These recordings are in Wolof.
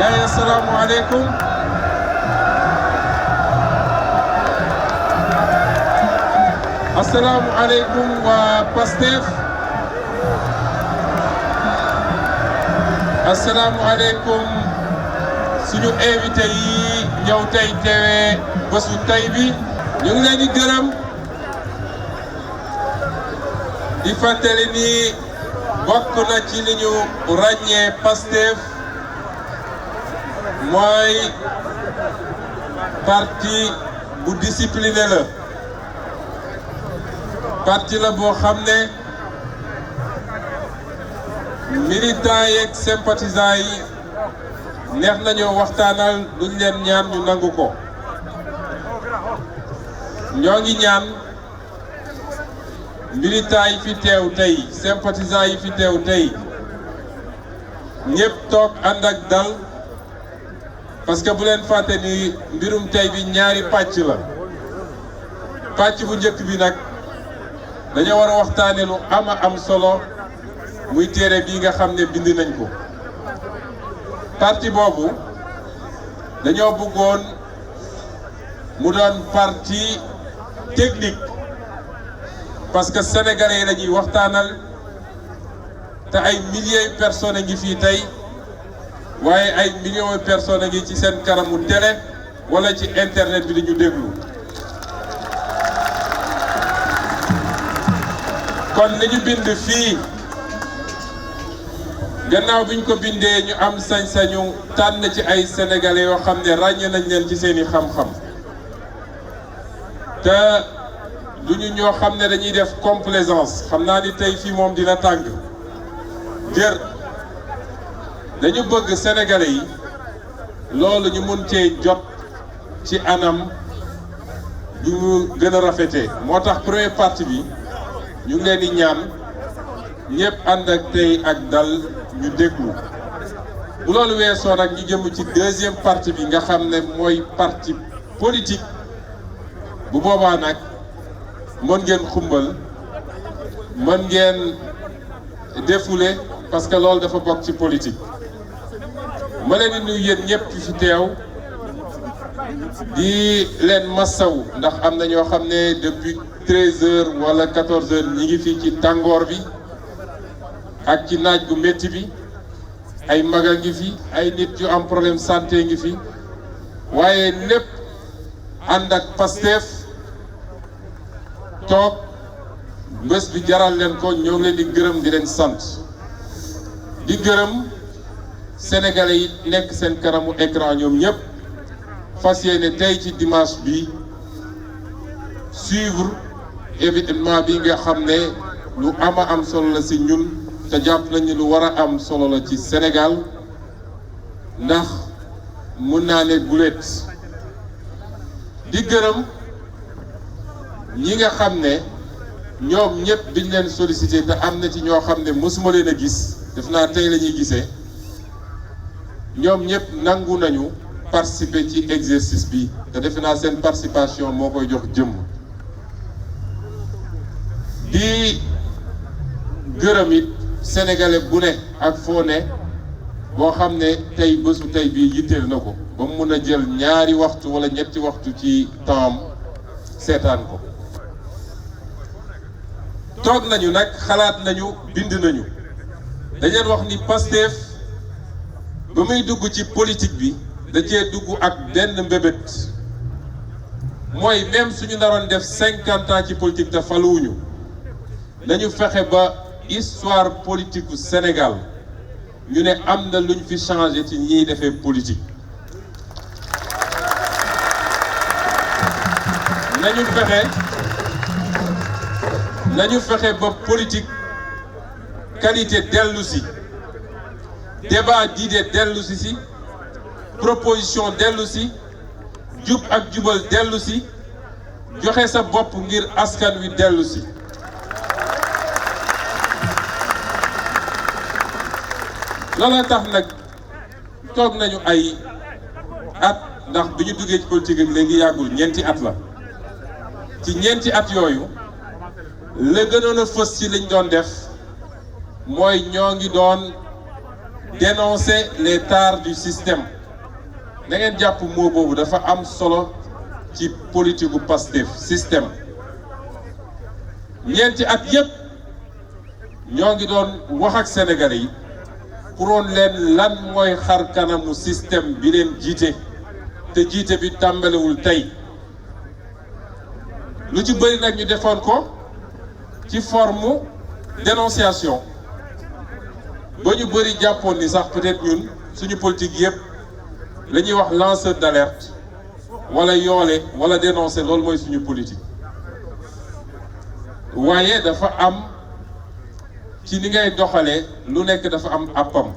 gaay assalamu alaikum. Assalamu alaikum wa Pastef. Assalamu alaikum suñu invité yi ñëw tey teewee bésu tey bi ñu ngi leen di gërëm di fàttali ni bokk na ci li ñu ràññee Pastef mooy parti bu discipliné la parti la boo xam ne militants yeeg sympathisants yi neex nañoo waxtaanal duñ leen ñaan ñu nangu ko ñoo ngi ñaan militants yi fi teew tey sympathisants yi fi teew tey ñëpp toog ànd ak dal parce que bu leen fàtte ni mbirum tey bi ñaari pàcc la pàcc bu njëkk bi nag dañoo war a waxtaane lu am solo muy téere bii nga xam ne bind nañ ko parti boobu dañoo bëggoon mu doon parti technique parce que sénégalais yi la ñuy waxtaanal te ay milliers de personnes a ngi fii tey waaye ay millions de personnes a ngi ci seen kanamu télé wala ci internet bi dañu déglu kon li ñu bind fii gannaaw biñ ko bindee ñu am sañ-sañu tànn ci ay sénégalais yoo xam ne ràññee nañ leen ci seeni xam-xam te duñu ñoo xam ne dañuy def complaisance xam naa ni tey fii moom dina tàng jër dañu bëgg sénégalais yi loolu ñu mun cee jot ci anam du mu gën a rafetee moo tax premier parti bi ñu ngi leen di ñaan ñëpp ànd ak tey ak dal ñu déglu bu loolu weesoo nag ñu jëm ci deuxième partie bi nga xam ne mooy parti politique bu boobaa nag mën ngeen xumbal mën ngeen défouler parce que loolu dafa bokk ci politique ma leen di nuyu yéen ñëpp fi teew di leen massaw ndax am na ñoo xam ne depuis 13 heures wala 14 heures ñi ngi fii ci tàngoor bi ak ci naaj gu métti bi ay mag a ngi fi ay nit yu am problème santé ngi fi waaye lépp ànd ak Pastef toog bés bi jaral leen ko ñoo ngi leen di gërëm di leen sant di gërëm sénégalais yi nekk seen kanamu écran ñoom ñëpp fas yéene tey ci dimanche bi suivre événement bi nga xam ne lu am solo la ci ñun te jàpp nañu lu war a am solo la ci Sénégal ndax mun naa ne guléet di gërëm ñi nga xam ne ñoom ñëpp biñ leen sollicité te am na ci ñoo xam ne mosuma leen a gis def naa tey la ñuy gisee ñoom ñëpp nangu nañu participer ci exercice bi te defe naa seen participation moo koy jox jëmm di gërëm it sénégalais bu ne ak foo ne boo xam ne tey bésu tey bii yitteel na ko ba mu mun a jël ñaari waxtu wala ñetti waxtu ci temps seetaan ko toog nañu nag xalaat nañu bind nañu dañ leen wax ni Pastef ba muy dugg ci politique bi da cee dugg ak benn mbébét mooy même suñu naroon def 50 ans ci politique te faluwuñu nañu fexe ba histoire politique u Sénégal ñu ne am na luñ fi changé ci ñiy defee politique nañu fexe ba politique qualité dellu si débat d'idées dellu si proposition dellu si jub ak jubal dellu si joxe sa bopp ngir askan wi dellu si loolu tax nag toog nañu ay at ndax bi ñu duggee ci politique ak léegi yàggul ñeenti at la ci ñeenti at yooyu la gënoon a fës ci liñ doon def mooy ñoo ngi doon dénoncer les tares du système na ngeen jàpp moo boobu dafa am solo ci politique gu Pastef système ñeenti at yépp ñoo ngi doon wax ak Sénégalais yi pour woon leen lan mooy xar kanamu système bi leen jiite te jiite bi tàmbalewul tey lu ci bëri nag ñu defoon ko ci forme dénonciation ba ñu bëri jàppoon ni sax peut-être ñun suñu politique yépp la ñuy wax lanceur d'alerte wala yoole wala dénoncer loolu mooy suñu politique waaye dafa am ci ni ngay doxalee lu nekk dafa am àppam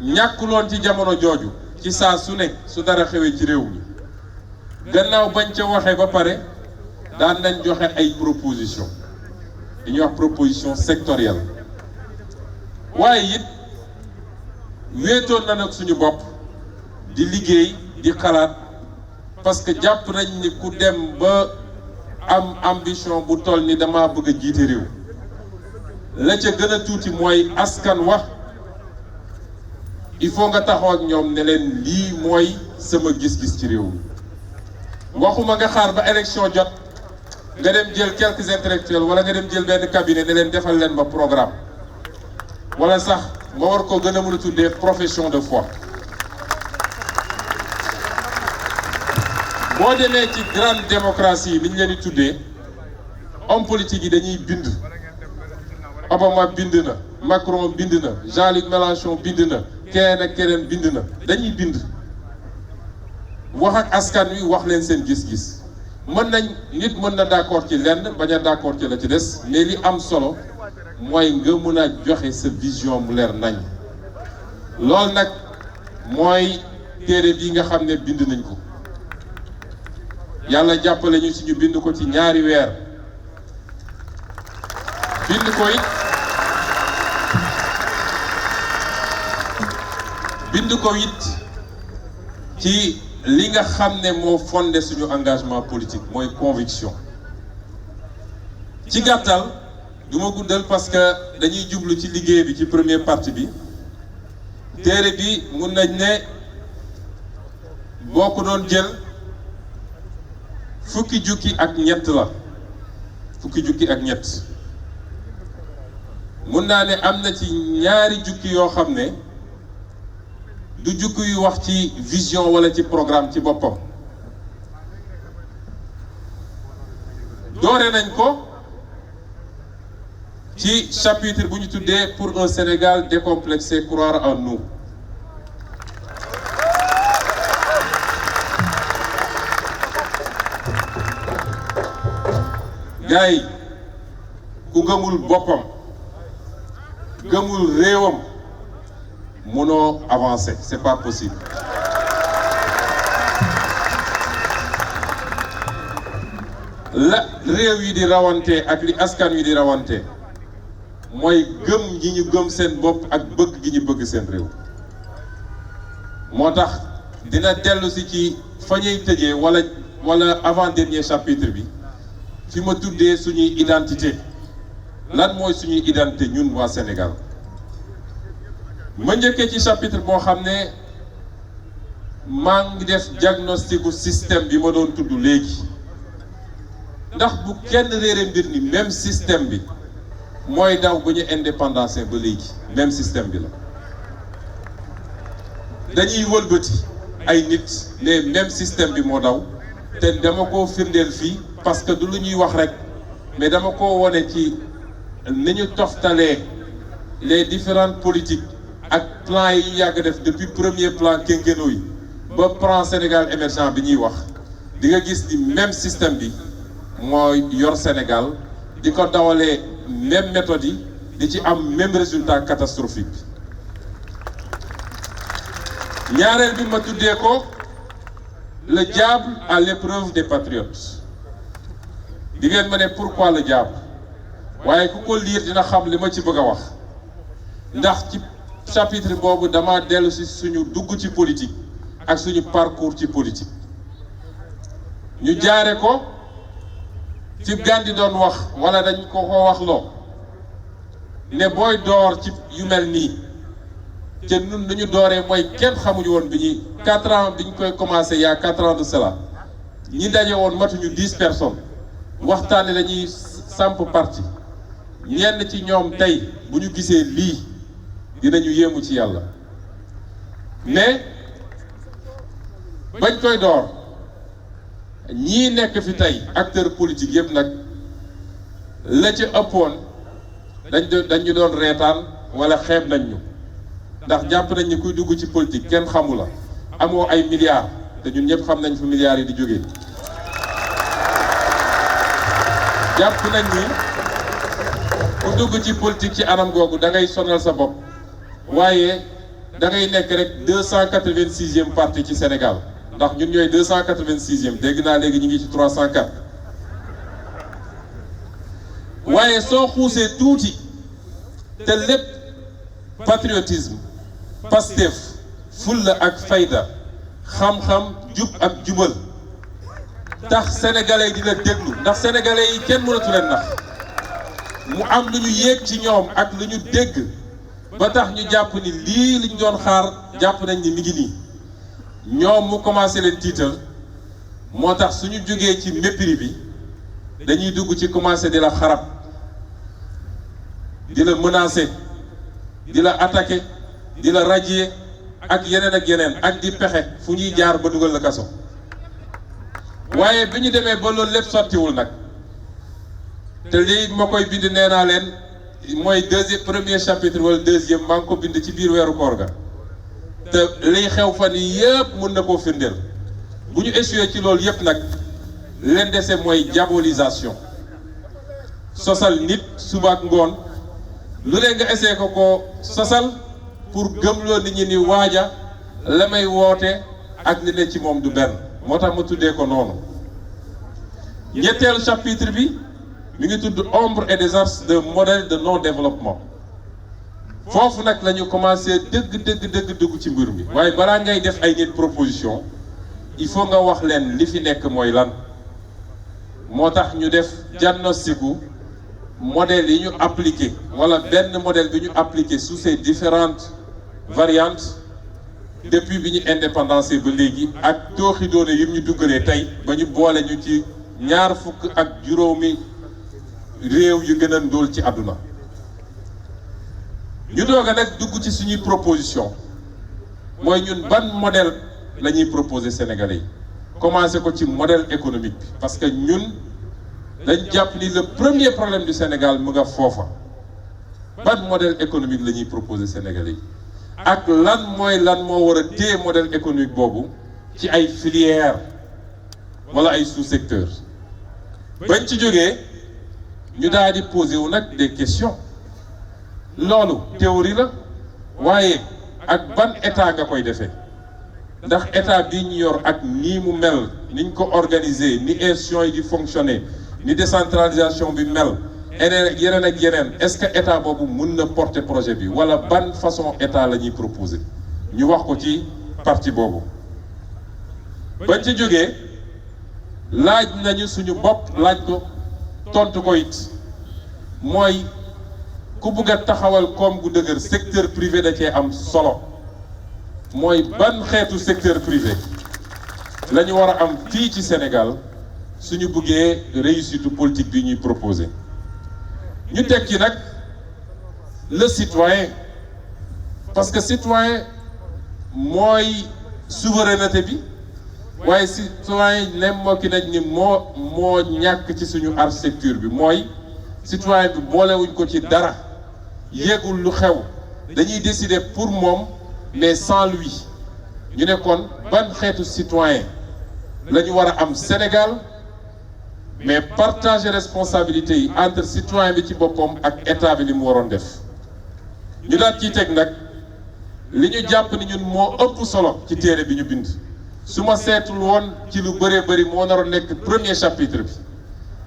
ñàkkuloon ci jamono jooju ci saa su nekk su dara xewee ci réew mi gannaaw bañ ca waxee ba pare daan nañ joxe ay proposition li ñuy wax proposition sectorielle waaye it wéetoon na nag suñu bopp di liggéey di xalaat parce que jàpp nañ ni ku dem ba am ambition bu toll ni dama bëgg a jiite réew la ca gën a tuuti mooy askan wax il faut nga taxaw ak ñoom ne leen lii mooy sama gis-gis ci réew mi waxuma nga xaar ba élection jot nga dem jël quelques intellectuels wala nga dem jël benn cabinet ne leen defal leen ma programme wala sax ma war ko gën a mën a tuddee profession de foi boo demee ci grande démocratie ni ñu leen di tuddee homme politique yi dañuy bind Obama bind na Macron bind na Jean-Luc Mélenchon bind na keneen ak keneen bind na dañuy bind wax ak askan wi wax leen seen gis-gis nit mën na d'accord ci lenn bañ a d'accord ci la ci des mais li am solo mooy nga mën a joxe sa vision mu leer nañ loolu nag mooy téere bi nga xam ne bind nañ ko yàlla jàppale ñu ci ñu bind ko ci ñaari weer bind ko it ci li nga xam ne moo fondé suñu engagement politique mooy conviction ci gàttal du ma guddal parce que dañuy jublu ci liggéey bi ci première partie bi téere bi mun nañ ne boo ko doon jël fukki jukki ak ñett la fukki jukki ak ñett mun naa ne am na ci ñaari jukki yoo xam ne du jukki yu wax ci vision wala ci programme ci boppam doore nañ ko ci chapitre bu ñu tuddee pour un Sénégal décomplexé croire en nous gars yi ku gëmul boppam gëmul réewam mënoo avancer c'est pas possible la réew yi di rawante ak li askan wi di rawante mooy gëm gi ñu gëm seen bopp ak bëgg gi ñu bëgg seen réew moo tax dina dellu si ci fa ñuy tëjee wala avant dernier chapitre bi fi ma tuddee suñuy identité lan mooy suñuy identité ñun waa Sénégal ma njëkkee ci chapitre boo xam ne maa ngi def diagnosticu système bi ma doon tudd léegi ndax bu kenn réere mbir ni même système bi mooy daw ba ñu indépendance ba léegi même système bi la dañuy wëlbati ay nit ne même système bi moo daw te dama ko firndeel fii parce que du lu ñuy wax rek mais dama ko wone ci ni ñu toftalee les différentes politiques ak plans yi ñu yàgg def depuis premier plan quinquennaux yi ba plan Sénégal émergent bi ñuy wax di nga gis ni même système bi mooy yor Sénégal di ko dawalee même méthode yi di ci am même résultat catastrophique bi ñaareel bi ma tuddee ko le diable à l'épreuve des patriotes di ngeen ma ne pourquoi le diable waaye ku ko lire dina xam li ma ci bëgg a wax ndax ci chapitre boobu dama dellu si suñu dugg ci politique ak suñu parcours ci politique ñu jaare ko fi Gandhi doon wax wala dañ ko wax loo ne booy door ci yu mel nii te ñun lu ñu dooree mooy kenn xamuñu woon bi ñuy 4 ans bi ñu koy commencé il y a 4 ans de cela ñi daje woon matuñu 10 personnes waxtaane dañuy samp parti ñenn ci ñoom tey bu ñu gisee lii dinañu yéemu ci yàlla mais bañ koy door ñii nekk fi tey acteur politique yëpp nag la ci ëppoon dañu doon reetaan wala xeeb nañ ñu ndax jàpp nañ ni kuy dugg ci politique kenn xamu la amoo ay milliards te ñun ñëpp xam nañ fu milliards yi di jógee jàpp nañ ni ku dugg ci politique ci anam googu da ngay sonal sa bopp waaye da ngay nekk rek 286e parti ci Sénégal ndax ñun ñooy 286e dégg naa léegi ñu ngi ci 304 waaye soo xuusee tuuti te lépp patriotisme Pastef fulla ak fayda xam-xam jub ak jubal tax sénégalais yi di la déglu ndax sénégalais yi kenn mënatu leen nax mu am lu ñu yéeg ci ñoom ak lu ñu dégg ba tax ñu jàpp ni lii liñ doon xaar jàpp nañ ni mi ngi nii ñoom mu commencé leen tiital moo tax suñu jógee ci mépris bi dañuy dugg ci commencé di la xarab di la menacer di la attaquer di la radier ak yeneen ak di pexe fu ñuy jaar ba dugal la kaso waaye bi ñu demee ba loolu lépp sottiwul nag te lii ma koy bind nee naa leen mooy premier chapitre wala deuxième maa ngi ko bind ci biir weeru koor ga te liy xew fan yi yëpp mën na koo firndeel bu ñu échoué ci loolu yëpp nag leen dese mooy diabolisation sosal nit suba ak ngoon lu leen nga essayé ko sosal pour gëmloo nit ñi ni waaja la may woote ak li ne ci moom du benn moo tax ma tuddee ko noonu ñetteelu chapitre bi mi ngi tudd ombre et des arcs de modèle de non développement foofu nag la ñu commencé dëgg dugg ci mbir mi waaye balaa ngay def ay nit proposition il faut nga wax leen li fi nekk mooy lan moo tax ñu def diagnosticu modèle yi ñu appliqué wala benn modèle bi ñu appliqué sous ces différentes variantes depuis bi ñu indépendance ba léegi ak tooxi doone yi ñu duggalee tey ba ñu boole ñu ci 25 réew yu gën a ndóol ci àdduna ñu doog a nag dugg ci suñuy proposition mooy ñun ban modèle la ñuy proposer Sénégalais yi commencé ko ci modèle économique bi parce que ñun dañ jàpp ni le premier problème du Sénégal mu nga foofa ban modèle économique la ñuy proposer Sénégalais yi ak lan moo war a téye modèle économique boobu ci ay filières wala ay sous-secteurs bañ ci jógee ñu daal di poser wu nag des questions loolu théorie la waaye ak ban état nga koy defee ndax état bi ñu yor ak nii mu mel niñ ko organiser ni institutions yi di fonctionner ni décentralisation bi mel yeneen ak yeneen est-ce que état boobu mun na porter projet bi wala ban façon état la ñuy proposer ñu wax ko ci parti boobu bañ ci jógee laaj nañu suñu bopp laaj ko tontu ko it mooy ku bugg a taxawal koom gu dëgër secteur privé da cee am solo mooy ban xeetu secteur privé la ñu war a am fii ci Sénégal suñu buggee réussite politique bi ñuy proposer ñu teg ci nag le citoyen parce que citoyen mooy souveraineté bi waaye citoyen nem moo ki nañ ni moo ñàkk ci suñu architecture bi mooy citoyen bi boolewuñ ko ci dara yéegul lu xew dañuy décider pour moom mais sans lui ñu ne kon ban xeetu citoyen la ñu war a am Sénégal mais partager responsabilité yi entre citoyen bi ci boppam ak état bi li mu waroon def ñu daal ciy teg nag li ñu jàpp ni ñun moo ëpp solo ci téere bi ñu bind su ma seetul woon ci lu bëree bëri moo naroon nekk premier chapitre bi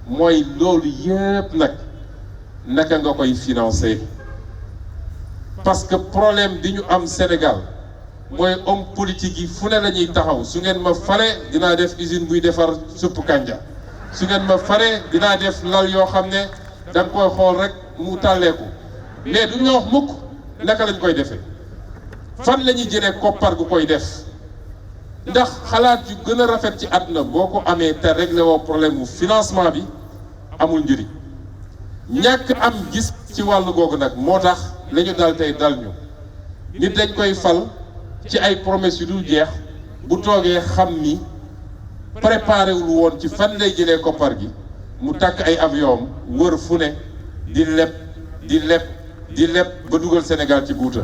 mooy loolu yëpp nag naka nga koy financer parce que problème bi ñu am Sénégal mooy homme politique yi fu ne la ñuy taxaw su ngeen ma fale dinaa def usine buy defar suppu kànja su ngeen ma fare dinaa def lal yoo xam ne da nga koy xool rek mu tàlleeku mais duñ la wax mukk naka lañ koy defee fan la ñuy jëlee koppar gu koy def ndax xalaat yu gën a rafet ci àdduna boo ko amee te réglé woo problème mu financement bi amul njëriñ ñàkk am gis ci wàllu googu nag moo tax la ñu dal tey dal ñu nit dañ koy fal ci ay promesses yu dul jeex bu toogee xam ni préparé wul woon ci fan lay jëlee koppar gi mu takk ay avion wër fu ne di leb di leb di leb ba dugal Sénégal ci guuta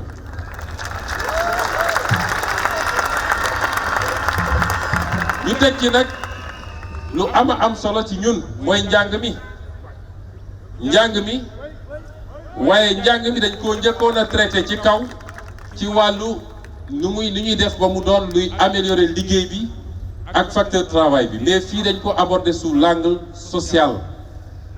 ñu teg ci nag lu am solo ci ñun mooy njàng mi waaye njàng mi dañ koo njëkkoon a traité ci kaw ci wàllu nu ñuy def ba mu doon luy améliorer liggéey bi ak facteur travail bi mais fii dañ ko aborder sous l'angle social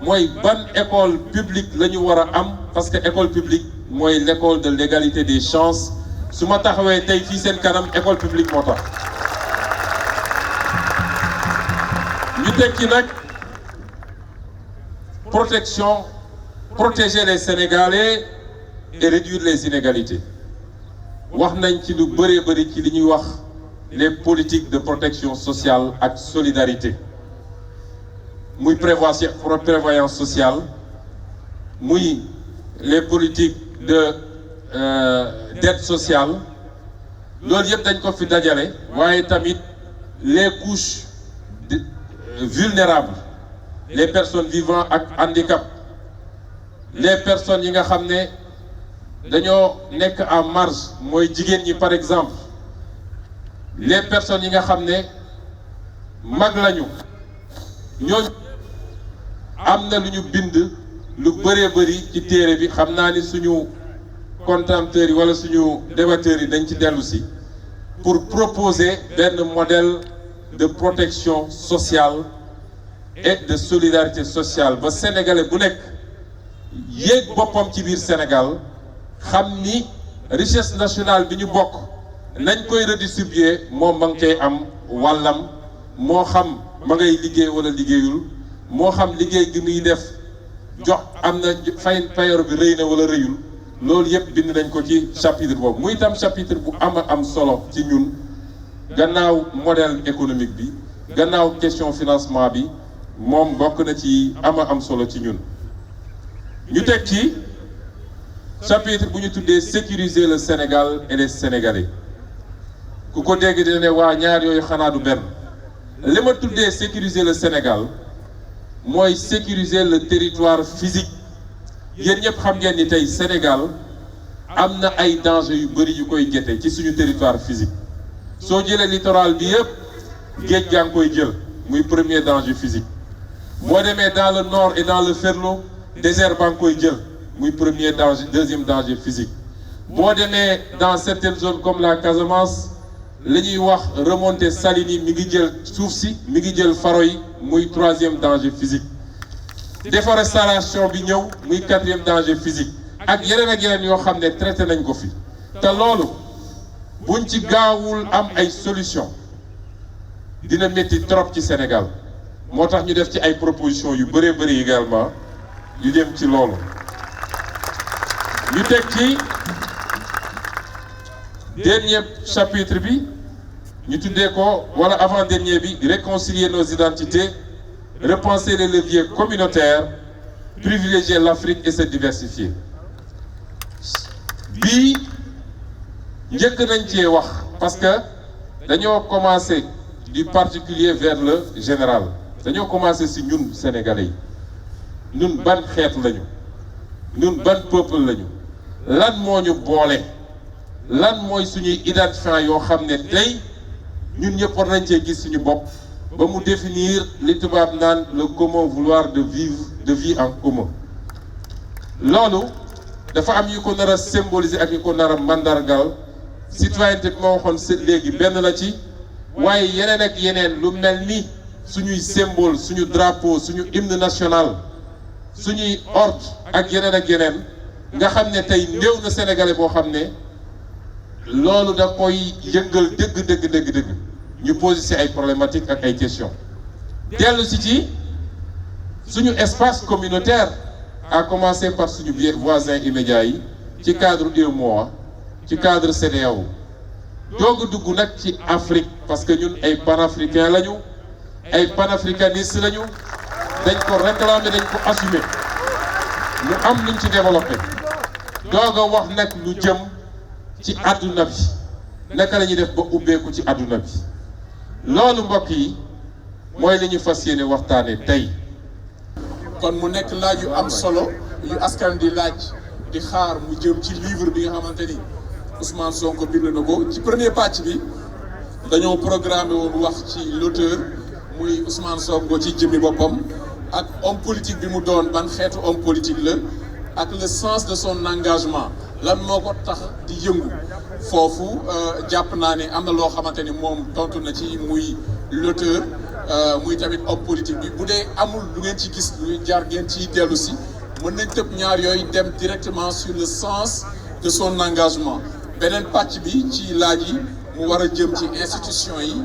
mooy ban école publique la ñu war a am parce que école publique mooy l'école de l'égalité des chances su ma taxawee tey fii seen kanam école publique moo tax ñu teg ci nag protéger les Sénégalais et réduire les inégalités wax nañ ci lu bëree bëri ci li ñuy wax les politiques de protection sociale ak solidarité muy prévoyance sociale muy les politiques de d'aide sociale loolu yëpp dañ ko fi dajale waaye tamit les couches vulnérables les personnes vivant ak handicap les personnes yi nga xam ne dañoo nekk en marge mooy jigéen ñi par exemple les personnes yi nga xam ne mag lañu ñooñu am na lu ñu bind lu bëree bëri ci téere bi xam naa ni suñu contempteurs yi wala suñu débatteurs yi dañ ci dellu si pour proposer benn modèle de protection sociale et de solidarité sociale ba sénégalais bu nekk yéeg boppam ci biir Sénégal xam ni richesse nationale bi ñu bokk nañ koy redistribuer moom ma ngi koy am wàllam moo xam ma ngay liggéey wala liggéeyul moo xam liggéey gi muy def jox am na payoor bi rëy na wala rëyul loolu yëpp bind nañ ko ci chapitre boobu muy itam chapitre bu am solo ci ñun gannaaw modèle économique bi gannaaw question financement bi moom bokk na ci am solo ci ñun ñu teg ci chapitre bu ñu tuddee sécuriser le Sénégal et les Sénégalais ku ko dégg dina ne waa ñaar yooyu xanaa du benn li ma tuddee sécuriser le Sénégal mooy sécuriser le territoire physique yéen ñëpp xam ngeen ni tey Sénégal am na ay dangers yu bëri yu koy gete ci suñu territoire physique soo jëlee littoral bi yëpp géej gaa ngi koy jël muy premier danger physique boo demee dans le nord et dans le Ferlo désert baa ngi koy jël muy premier danger deuxième danger physique boo demee dans certaines zones comme la Casamance li ñuy wax remontée saline yi mi ngi jël suuf si mi ngi jël faro yi muy troisième danger physique déforestation bi ñëw muy quatrième danger physique ak yeneen yoo xam ne traité nañ ko fi te loolu buñ ci gaawul am ay solution dina métti trop ci Sénégal moo tax ñu def ci ay propositions yu bëree bëri également yu jëm ci loolu ñu teg ci dernier chapitre bi ñu tuddee ko wala avant dernier bi réconcilier nos identités repenser les leviers communautaires privilégier l'Afrique et se diversifier bii njëkk nañ cee wax parce que dañoo commencé du particulier vers le général dañoo commencé ci ñun sénégalais yi ñun ban xeet lañu ñun ban peuple lañu lan moo ñu boole lan mooy suñuy identifiant yoo xam ne tey ñun ñëpp war nañ cee gis suñu bopp ba mu définir li tubaab naan le commun vouloir de vie en commun loolu dafa am yu ko nar a symboliser ak yu ko nar a mandargal citoyenneté bi ma waxoon léegi benn la ci waaye yeneen ak yeneen lu mel ni suñuy symbole suñu drapeau suñu hymne national suñuy ordre ak yeneen nga xam ne tey néew na sénégalais boo xam ne loolu da koy yëngal dëgg ñu posé ci ay problématiques ak ay questions dellu ci suñu espace communautaire à commencer par suñu voisins immédiats yi ci cadre UEMOA ci cadre CEDEAO doog a dugg nag ci Afrique parce que ñun ay panafricains lañu ay panafricanistes lañu dañ ko réclamer dañ ko assumer lu am luñ ci développé doog a wax nag lu jëm ci àdduna bi naka la ñuy def ba ubbeeku ci àdduna bi loolu mbokk yi mooy li ñu fas yéene waxtaane tey. kon mu nekk laaj yu am solo yu askan di laaj di xaar mu jëm ci livre bi nga xamante ni Ousmane Sonko bind na ko ci premier pàcc bi dañoo programmé woon wax ci l'auteur muy Ousmane Sonko ci jëmmi boppam ak homme politique bi mu doon ban xeetu homme politique la ak le sens de son engagement lan moo ko tax di yëngu foofu jàpp naa ne am na loo xamante ni moom tontu na ci muy l'auteur muy tamit homme politique bi bu dee amul lu ngeen ci gis lu jaar ngeen ciy dellu si mën nañ tëb ñaar yooyu dem directement sur le sens de son engagement beneen pàcc bi ci laaj yi mu war a jëm ci institution yi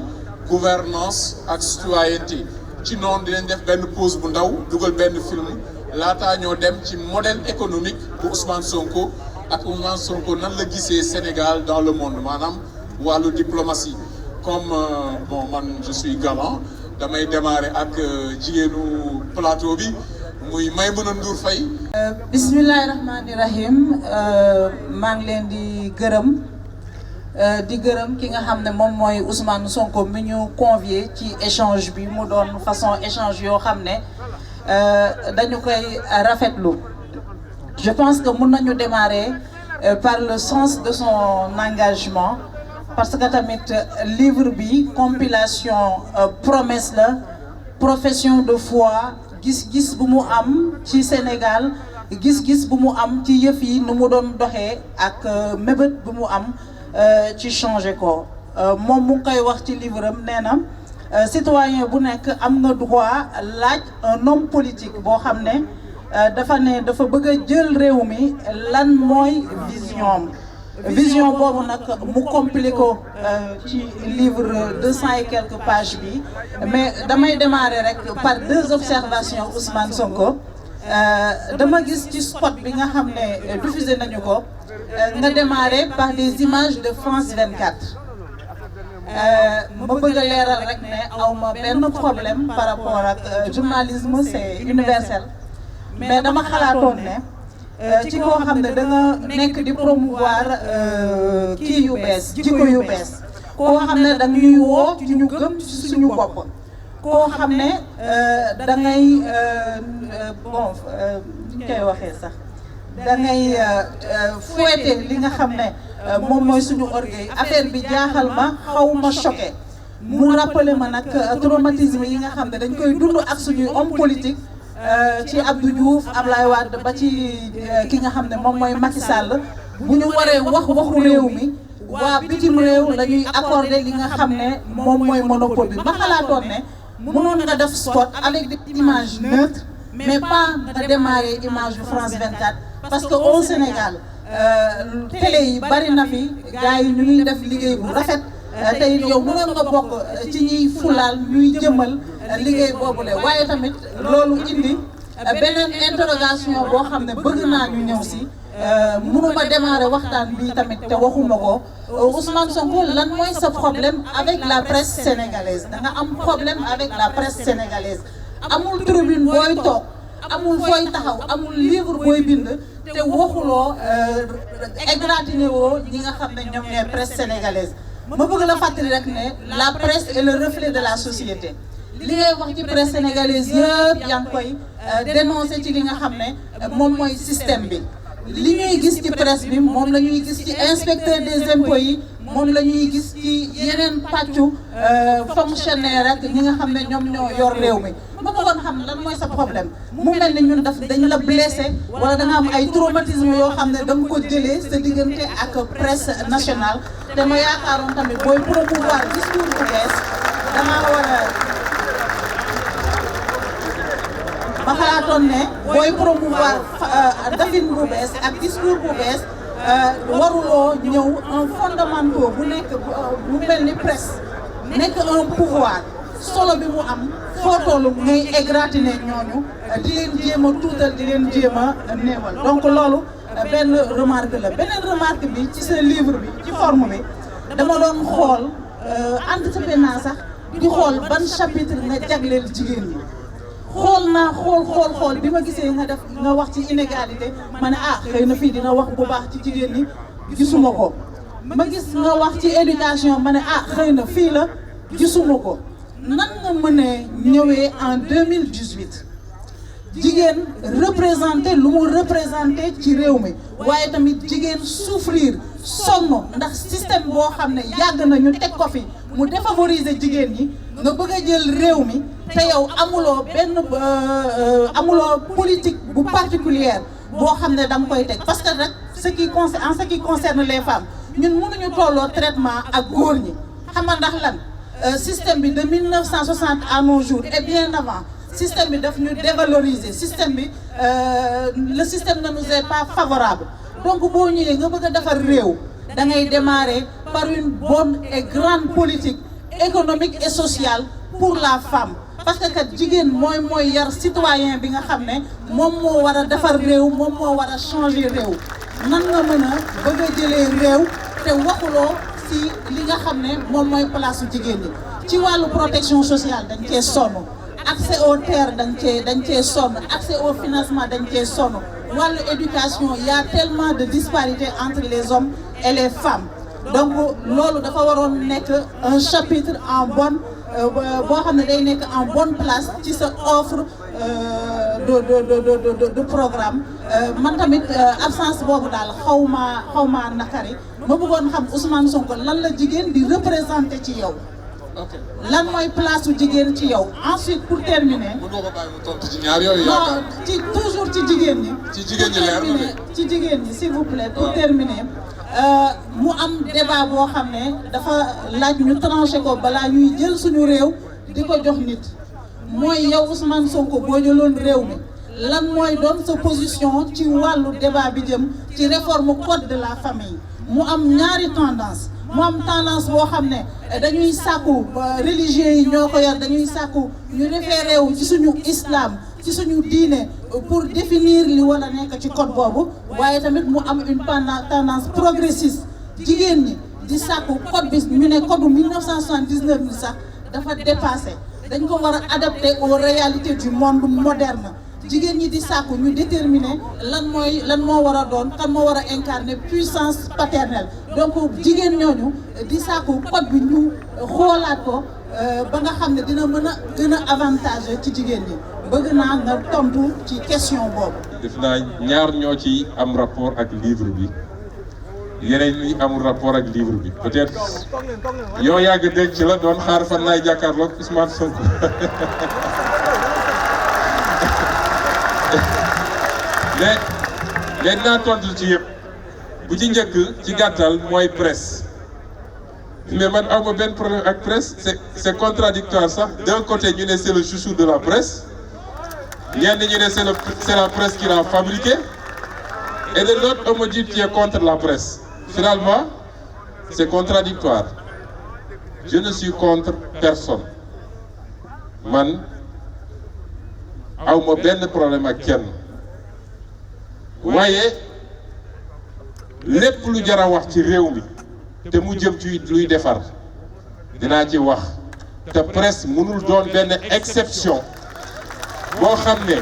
gouvernance ak citoyenneté ci noonu dinañ def benn pause bu ndaw dugal benn film laataa ñoo dem ci modèle économique bu Ousmane Sonko ak Ousmane Sonko nan la gisee Sénégal dans le monde maanaam wàllu diplomatie comme bon man je suis galant damay démarrer ak jigéenu plateau bi muy Maïmouna Ndour Faye. bismillahi rahmaani rahim maa ngi leen di gërëm ki nga xam ne moom mooy Ousmane Sonko mi ñu convié ci échange bi mu doon façon échange yoo xam ne dañu koy rafetlu je pense que mun nañu démarrer par le sens de son engagement parce que tamit livre bi compilation promesse la profession de foi gis-gis bu mu am ci Sénégal gis-gis bu mu am ci yëf yi nu mu doon doxee ak mébét bu mu am ci changer ko moom mu ngi koy wax ci livre am nee na citoyen bu nekk am nga droit laaj un homme politique boo xam ne dafa bëgg a jël réew mi lan mooy vision boobu nag mu compilé ko ci livre 200 et quelques pages bi mais damay démarrer rek par deux observations Ousmane Sonko dama gis ci spot bi nga xam ne diffusé nañu ko nga démarrer par des images de France 24 ma bëgg a leeral rek ne awma benn problème par rapport ak journalisme c'est universel mais dama xalaatoon ne ci koo xam ne da nga nekk di promouvoir kii yu bees jikko yu bees koo xam ne da ñuy woo ci ñu gëm ci suñu bopp koo xam ne da ngay bon ñu koy waxee sax da ngay fouetter li nga xam ne moom mooy suñu orgueil affaire bi jaaxal ma xaw ma choqué mu rappelé ma nag traumatisme yi nga xam ne dañ koy dund ak suñuy homme politique ci Abdou Diouf Ablaye Wade ba ci ki nga xam ne moom mooy Macky Sall bu ñu waree waxu réew mi waa bitim réew la ñuy accordé li nga xam ne moom mooy monopole bi ma xalaatoon ne mënoon nga def spot avec des images neutres mais pas nga démarrer image bu France 24 parce que au Sénégal télé yi bari na fi gars yi ñu ngi def liggéey bu rafet tey yow mënoon nga bokk ci ñuy fulaal ñuy jëmal liggéey boobule waaye tamit loolu indi beneen interrogation boo xam ne bëgg naa ñu ñëw si mënuma démarrer waxtaan bi tamit te waxuma ko Ousmane Sonko lan mooy sa problème avec la presse sénégalaise da nga am problème avec la presse sénégalaise amul tribune booy toog amul fooy taxaw amul livre booy bind te waxuloo égratigné woo ñi nga xam ne ñoom ñooy presse sénégalaise ma bëgg la fàttali rek ne la presse est le reflet de la société li ngay wax ci presse sénégalaise yëpp yaa ngi koy dénoncer ci li nga xam ne moom mooy système bi li ñuy gis ci presse bi moom la ñuy gis ci inspecteur des impôts yi moom la ñuy gis ci yeneen pàccu fonctionnaire ak ñi nga xam ne ñoom ñoo yor réew mi ma bëggoon xam lan mooy sa problème mu mel ni ñun dañu la blessé wala da nga am ay traumatisme yoo xam ne da nga ko jëlee sa diggante ak presse nationale te ma yaakaaroon tamit booy promouvoir discours bu bees damaa war ma xalaatoon ne booy promouvoir dafin bu bees ak discours bu bees waruloo ñëw un fondamentaux bu nekk bu mel ni presse nekk un pouvoir solo bi mu am foo toll ngay égratigner ñooñu di leen jéem a tuutal di leen jéem a néewal donc loolu benn remarque la beneen remarque bi ci sa livre bi ci forme bi dama doon xool anticipé naa sax di xool ban chapitre nga jagleel jigéen ñi xool naa xool bi ma gisee nga wax ci inégalité ma ne xëy na fii dina wax bu baax ci jigéen ñi gisuma ko ma gis nga wax ci éducation ma ne xëy na fii la gisuma ko nan nga mën a ñëwee en 2018 jigéen représenté lu mu représenté ci réew mi waaye tamit jigéen souffrir sonn ndax système boo xam ne yàgg na ñu teg ko fi mu défavoriser jigéen ñi nga bëgg a jël réew mi te yow amuloo politique bu particulière boo xam ne da nga koy teg parce que rek ce qui concerne les femmes ñun mënuñu tolloo traitement ak góor ñi xam nga ndax lan système bi de 1960 à nos jours et bien avant système bi daf ñu dévaloriser système bi le système ne nous est pas favorable donc boo ñëwee nga bëgg a defar réew da ngay démarrer par une bonne et grande politique économique et sociale pour la femme parce que kat jigéen mooy yar citoyen bi nga xam ne moom moo war a defar réew moom moo war a changer réew nan nga mën a bëgg a jëlee réew te waxuloo ci li nga xam ne moom mooy place su jigéen ñi ci wàllu protection sociale dañ cee sonn accès aux terres dañ cee sonn accès au financement dañ cee sonn wàllu éducation il y a tellement de disparités entre les hommes et les femmes donc loolu dafa waroon nekk un chapitre en bonne boo xam ne day nekk en bonne place ci sa offre de programme man tamit absence boobu daal xaw ma nakari ma bëggoon xam Ousmane Sonko lan la jigéen di représenter ci yow. lan mooy place su jigéen ci yow ensuite pour terminer. mën nga ko bàyyi mu tontu ci ñaar yooyu. yaakaar ci toujours ci jigéen ñi. ci jigéen ñi leer na ci jigéen ñi s'il vous plaît pour terminer. mu am débat boo xam ne dafa laaj ñu tranché ko balaa ñuy jël suñu réew di ko jox nit mooy yow Ousmane Sonko boo jëloon réew mi lan mooy doon sa position ci wàllu débat bi jëm ci réforme code de la famille mu am ñaari tendance mu am tendance boo xam ne dañuy sàkku religieux yi ñoo ko yor dañuy sàkku ñu référé wu ci suñu islam ci suñu diine pour définir li war a nekk ci code boobu waaye tamit mu am une tendance progressiste jigéen ñi di sàkku code bi ñu ne code 1979 bi sax dafa dépassé dañ ko war a adapter aux réalités du monde moderne jigéen ñi di sàkku ñu déterminer lan moo war a doon kan moo war a incarner puissance paternelle donc jigéen ñooñu di sàkku code bi ñu xoolaat ko ba nga xam ne dina mën a gën a avantage ci jigéen ñi bëgg naa nga tontu ci question boobu. def naa ñaar ñoo ci am rapport ak livre bi yeneen ñi amul rapport ak livre bi peut-être yow yàgg dégg ci la doon xaar fan laay jàkkaarloog Ousmane Sonko mais naa tontu ci yëpp bu ci njëkk ci gàttal mooy presse mais man awma benn problème ak presse c'est contradictoire sax d'un côté ñu ne c'est le chouchou de la presse ñenn ñu ne c'est la presse qui l'a fabriqué et de l'autre on me dit tu es contre la presse finalement c'est contradictoire je ne suis contre personne man awma benn problème ak kenn waaye lépp lu jar a wax ci réew mi te mu jëm ci luy defar dinaa ci wax te presse mënul doon benn exception boo xam ne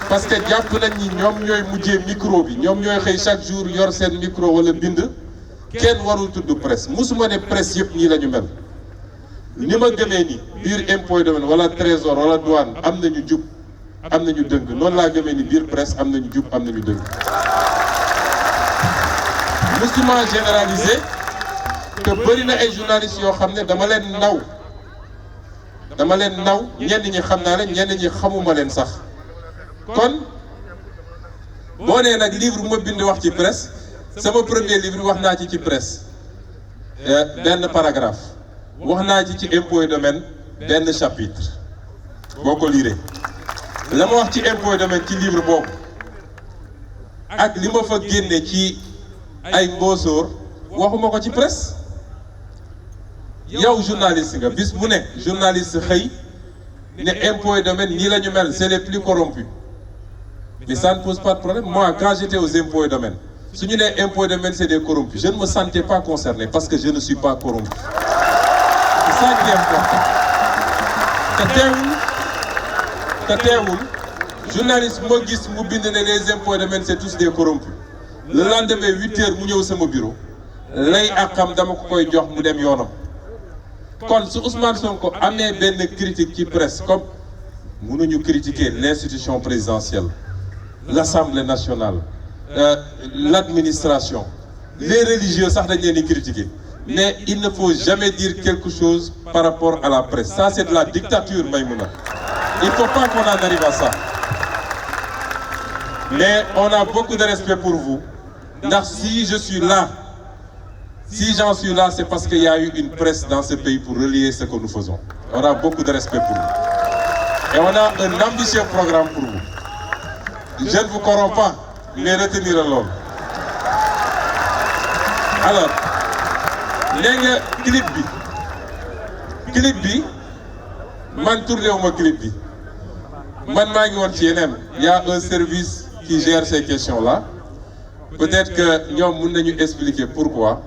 parce que jàpp nañ ni ñoom ñooy mujjee micro bi ñoom ñooy xëy chaque jour yor seen micro wala bind kenn warul tudd presse musuma ne presse yëpp ñii la ñu mel ni ma gëmee ni biir impôt et domaine wala trésor wala douane am nañu jub am nañu dëng noonu laa gëmee ni biir presse am nañu jub am nañu dëng musuma généraliser te bëri na ay journalistes yoo xam ne dama leen naw ñenn ñi xam naa leen ñenn ñi xamuma leen sax kon boo nee nag livre bu ma bind wax ci presse sama premier livre wax naa ci presse benn paragraphe wax naa ci impôt et domaine benn chapitre boo ko liiree la ma wax ci impôt et domaine ci livre boobu ak li ma fa génne ci ay mbóosóor waxuma ko ci presse yow journaliste nga bis bu nekk journaliste xëy ne impôts et domaines nii la ñu mel c'est les plus corrompus mais ça ne pose pas de problème. Moi quand j'étais aux impôts et domaines su ñu nee impôts et domaines c'est des corrompus je ne me sentais pas concerné parce que je ne suis pas corrompu. C'est ça qui est important. te teewul journaliste moo gis mu bind ne les impôts et domaines c'est tous des corrompus le lendemain 8 heures mu ñëw sama bureau lay àqam dama ko koy jox mu dem yoonam. kon su Ousmane Sonko amee benn critique ci presse comme mënuñu critiquer l'institution présidentielle l'Assemblée nationale l'administration les religieux sax dañ leen di critiquer mais il ne faut jamais dire quelque chose par rapport à la presse ça c'est de la dictature Maïmouna il faut pas qu'on en arrive à ça mais on a beaucoup de respect pour vous ndax si je suis là si j'en suis là c'est parce qu'il y a eu une presse dans ce pays pour relier ce que nous faisons on a beaucoup de respect pour vous et on a un ambitieux programme pour vous je ne vous corromps pas mais retenir loolu alors léegi clip bi man tourné wu ma clip bi man maa ngi woon ci yeneen il y a un service qui gère ces questions-là peut-être que ñoom mën nañu expliquer pourquoi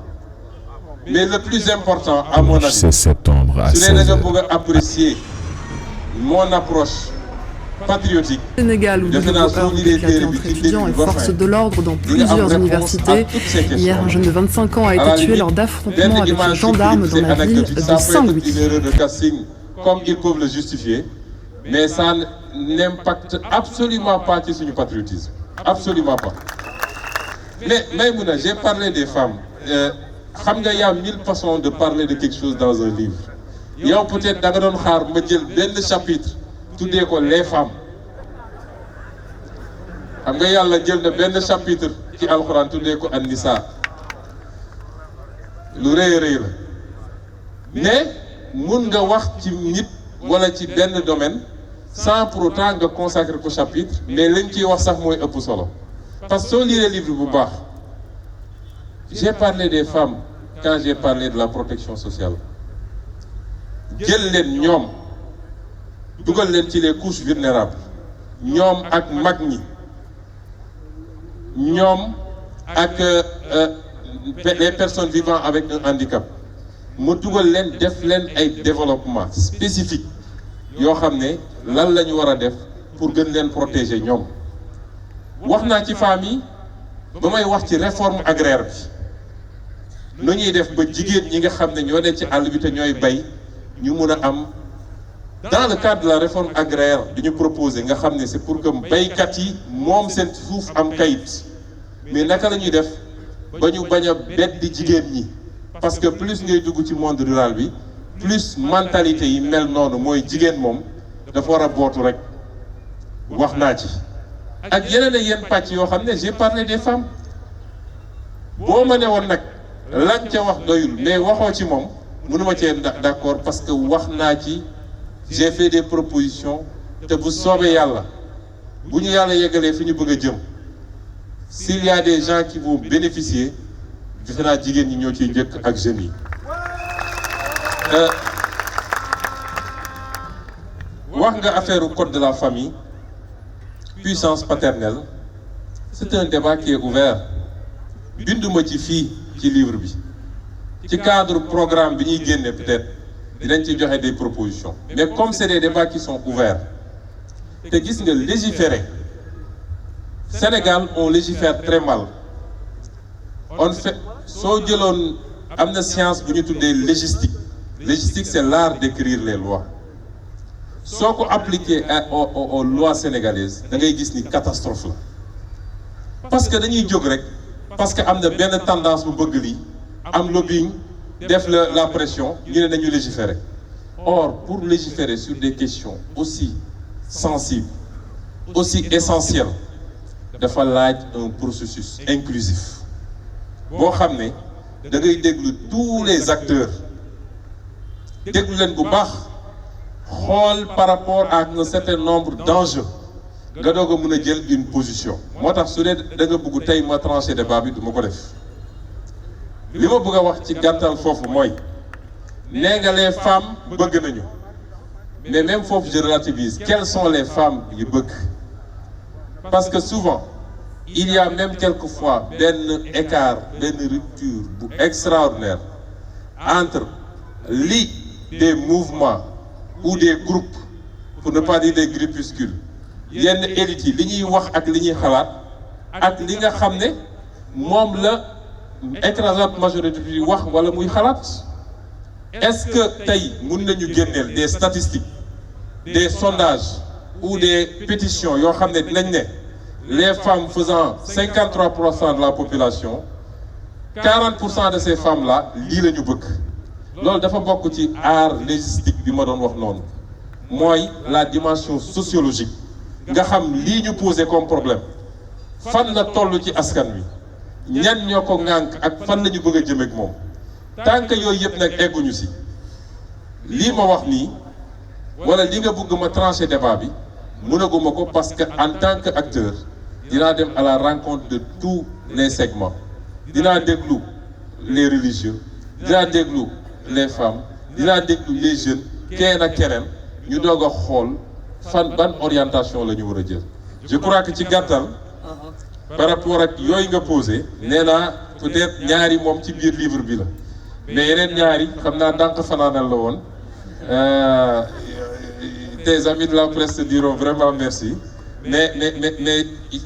mais le plus important à mon avis 16 septembre à su dee da nga 16h. bëgg a apprécier mon approche patriotique. Sénégal où de nouveaux heurts ont éclaté entre étudiants et forces de l'ordre dans plusieurs universités. Hier, un jeune de 25 ans a été tué lors d'affrontements avec les gendarmes dans la ville de Saint-Louis. Une erreur de casting, comme ils peuvent le justifier, mais ça n'impacte absolument pas sur notre patriotisme. Absolument pas. Mais Maïmouna, j'ai parlé des femmes. Il y a 1000 façons de parler de quelque chose dans un livre. Il y a peut-être un chapitre. tuddee ko les femmes xam nga yàlla jël na benn chapitre ci alxuraan tuddee ko an-nisa lu rëy rëy la mais mun nga wax ci nit wala ci benn domaine sans pour autant nga consacrer ko chapitre mais lañ ciy wax sax mooy ëpp solo parce que soo lire livre bu baax j'ai parlé des femmes quand j'ai parlé de la protection sociale jël leen ñoom dugal leen ci les couches vulnérables ñoom ak mag ñi ñoom ak les personnes vivant avec un handicap mu dugal leen def leen ay développement spécifique yoo xam ne lan la ñu war a def pour gën leen protéger ñoom wax naa ci femmes yi ba may wax ci réforme agraire bi nu ñuy def ba jigéen ñi nga xam ne ñoo ne ci àll bi te ñooy bay ñu mun a am dans le cadre de la réforme agraire dañu proposer nga xam ne c'est pour que baykat yi moom seen suuf am kayit mais naka la ñuy def ba ñu bañ a beddi jigéen ñi parce que plus ngay dugg ci monde rural bi plus mentalité yi mel noonu mooy jigéen moom dafa war a bootu rek wax naa ci ak yeneen ak yenn pàcc yoo xam ne j'ai parlé des femmes boo ma ne woon nag lañ ca wax doyul mais waxoo ci moom mënuma cee d'accord parce que wax naa ci j'ai fait des propositions te bu soobee yàlla bu ñu yàlla yeggalee fi ñu bëgg a jëm s'il y a des gens qui vont bénéficier defe naa jigéen ñi ñoo ciy njëkk ak jeunes yi. wax nga affaire au code de la famille puissance paternelle c'est un débat qui est ouvert binduma ci fii ci livre bi ci cadre programme bi ñuy génne peut-être. dinañ ci joxe des propositions mais comme c'est des débats qui sont ouverts te gis nga légiférer Sénégal on légifère très mal on fait soo jëloon am na science bu ñu tuddee légistique c'est l'art d'écrire les lois soo ko appliquer aux lois sénégalaises da ngay gis ni catastrophe la parce que dañuy jóg rek parce que am na benn tendance bu bëgg lii am lobbying def la pression ñu ne dañu légiférer or pour légiférer sur des questions aussi sensibles aussi essentielles dafa laaj un processus inclusif boo xam ne da ngay déglu tous les acteurs déglu leen bu baax xool par rapport à un certain nombre d'enjeux nga doog a mën a jël une position moo tax su dee da nga bëgg tey ma trancher débat bi du ma ko def li ma bëgg a wax ci gàttal foofu mooy nee nga les femmes bëgg nañu mais même foofu je relativise quelles sont les femmes yu bëgg parce que souvent il y a même quelquefois benn écart benn rupture bu extraordinaire entre des mouvements ou des groupes pour ne pas dire des groupuscules yenn élites yi li ñuy wax ak li ñuy xalaat ak li nga xam ne moom la écrasante majorité bi wax wala muy xalaat est-ce que tey mun nañu génneel des statistiques des sondages ou des pétitions yoo xam ne dinañ ne les femmes faisant 53% de la population 40% de ces femmes là lii la ñu bëgg loolu dafa bokk ci art légistique bi ma doon wax noonu mooy la dimension sociologique nga xam lii ñu posé comme problème fan la toll ci askan wi ñan ñoo ko ŋànk ak fan la ñu bëgg a jëm ak moom tant que yooyu yëpp nag egguñu si lii ma wax nii wala li nga bëgg ma trancher débat bi mënaguma ko parce que en tant que acteur dinaa dem à la rencontre de tous les segments dinaa déglu les religieux dinaa déglu les femmes dinaa déglu les jeunes keneen ak keneen ñu doog a xool fan ban orientation la ñu war a jël je crois que ci gàttal par rapport ak yooyu nga posé nee naa peut-être ñaari moom ci biir livre bi la mais yeneen ñaari xam naa dànk fanaanal la woon tes amis de la presse te diront vraiment merci mais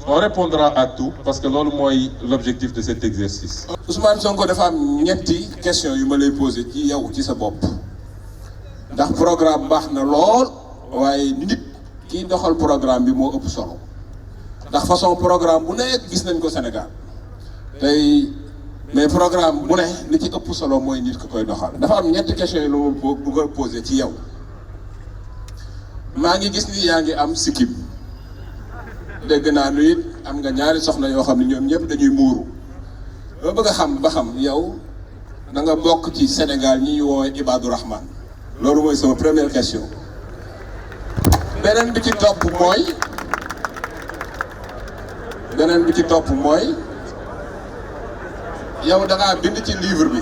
on répondra à tout parce que loolu mooy l'objectif de cet exercice. Ousmane Sonko dafa am ñetti question yu ma lay posé ci yow ci sa bopp ndax programme baax na lool waaye nit kiy doxal programme bi moo ëpp solo ndax façon programme bu nekk gis nañ ko Sénégal tey mais programme bu ne li ci ëpp solo mooy nit ki koy doxal. dafa am ñetti question yu la ma bëgg a posé ci yow maa ngi gis ni yaa ngi am sikkim dégg naa nu it am nga ñaari soxna yoo xam ne ñoom ñëpp dañuy muuru ba bëgg a xam ba xam yow da nga bokk ci Sénégal ñi ñu woowee Ibadou Rahman loolu mooy sama première question. beneen bi ci topp mooy yow da ngaa bind ci livre bi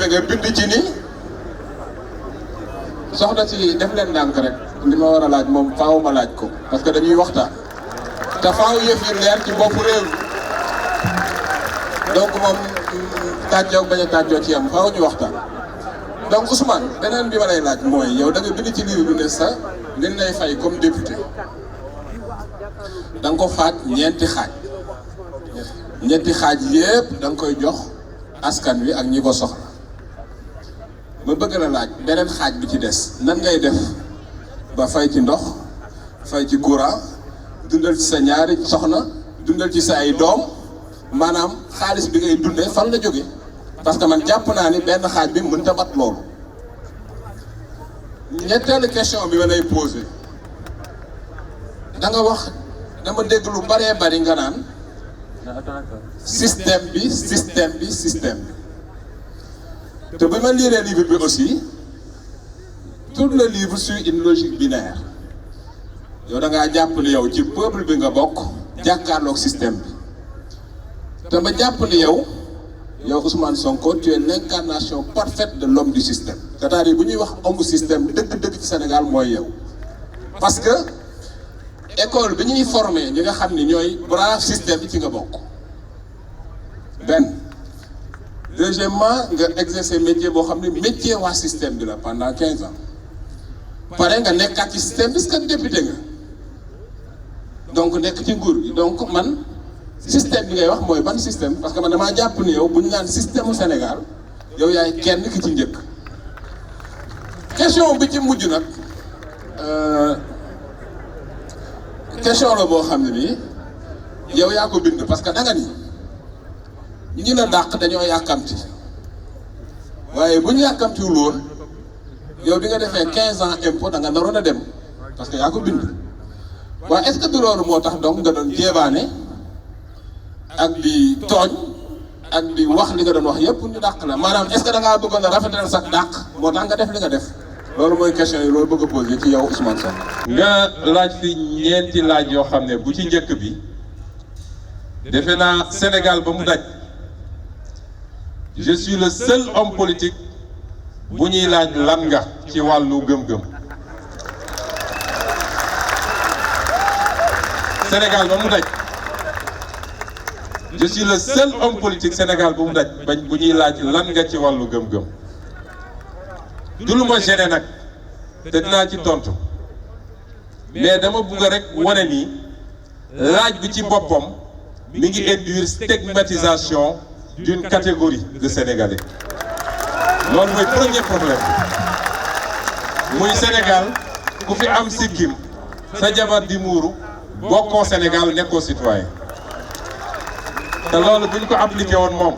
nga bind ci ni soxna si def leen ndànk rek li ma war a laaj moom faaw ma laaj ko parce que dañuy waxtaan te faaw yëf yi leer ci bopp réew donc moom tàjjoo bañ a tàjjoo ci am faaw ñu waxtaan. donc Ousmane beneen bi ma lay laaj mooy yow da nga bind ci livre bi ne sa liñ lay fay comme député da nga ko xaaj ñeenti xaaj yépp da nga koy jox askan wi ak ñi ko soxla ma bëgg la laaj beneen xaaj bi ci des nan ngay def ba fay ci ndox fay ci courant dundal ci sa ñaari soxna dundal ci sa ay doom maanaam xaalis bi ngay dundee fan la jóge parce que man jàpp naa ni benn xaaj bi mën ta mat loolu. ñetteelu question bi ma lay posé da nga wax dama dégg lu baree bari nga naan système bi te bi ma liiree livre bi aussi tout le livre suit une logique binaire yow da ngaa jàpp ni yow ci peuple bi nga bokk jàkkaarloog système bi te ma jàpp ni yow Ousmane Sonko tu es l'incarnation parfaite de l'homme du système c'est-à-dire bu ñuy wax homme système dëgg-dëgg ci Sénégal mooy yow parce que école bi ñuy former ñi nga xam ni ñooy bras système bi ci nga bokk benn deuxièmement nga exercer métier boo xam ne métier waa système bi la pendant 15 ans pare nga nekkaat ci système bi parce que député nga donc nekk ci nguur gi donc man système bi ngay wax mooy ban système parce que man damaa jàpp ni yow bu ñu naan système mu Sénégal yow yaay kenn ki ci njëkk. question bi ci mujj nag question la boo xam ne nii yow yaa ko bind parce que danga ni ñi la dàq dañoo yàkkamti waaye bu ñu yàkkamtiwul woon yow di nga defee 15 ans impôt da nga naroon a dem parce que yaa ko bind waaye est-ce que du loolu moo tax donc nga doon jéebaane ak di tooñ ak di wax li nga doon wax yëpp ñu dàq la maanaam est-ce que da ngaa bëggoon a rafetal sax dàq moo tax nga def li nga def loolu mooy question yi loolu bëgg a posé ci yow Ousmane Sonko. nga laaj fi ñeenti laaj yoo xam ne bu ci njëkk bi defe naa Sénégal ba mu daj je suis le seul homme politique bu ñuy laaj lan nga ci wàllu gëm-gëm. Sénégal ba mu daj je suis le seul homme politique Sénégal bu mu daj bañ bu ñuy laaj lan nga ci wàllu gëm-gëm. du lu ma gêné nag te dinaa ci tontu mais dama bugg rek wane ni laaj bi ci boppam mi ngi induire stigmatisation d'une catégorie de Sénégalais loolu mooy premier problème muy Sénégal ku fi am sikkim sa jabar di muuru bokkoo Sénégal nekkoo citoyen te loolu bu ñu ko appliqué woon moom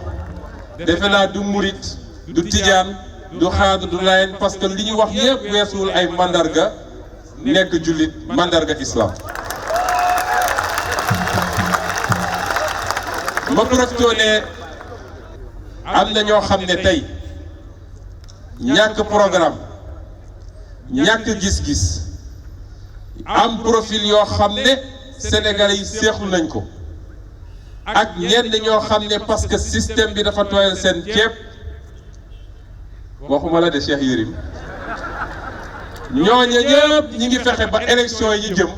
defe naa du murit du tijaan du xaadu du layen parce que li ñu wax yëpp weesuwul ay mandarga nekk jullit mandarga islam. ma profité ne am na ñoo xam ne tey ñàkk programme ñàkk gis-gis am profil yoo xam ne Sénégalais yi seexlu nañ ko ak ñenn ñoo xam ne parce que système bi dafa tooyal seen ceeb waxuma la de Cheikh Yérim ñooñu ñëpp ñi ngi fexe ba élection yi ñu jëm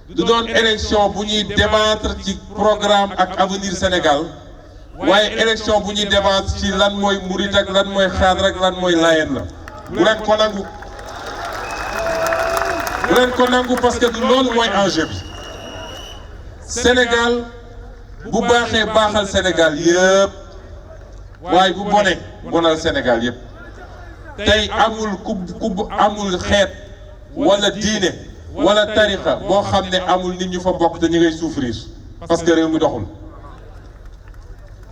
du doon élection bu ñuy débattre ci programme ak avenir Sénégal waaye élection bu ñuy débattre ci lan mooy murit ak lan mooy xaadar ak lan mooy laayeen la bu leen ko nangu bu leen ko nangu parce que du loolu mooy enjeu bi Sénégal bu baaxee baaxal Sénégal yëpp waaye bu bonee bonal Sénégal yëpp tey amul ku amul xeet wala diine wala tarixa boo xam ne amul nit ñu fa bokk te ñu ngay souffrir parce que réew mi doxul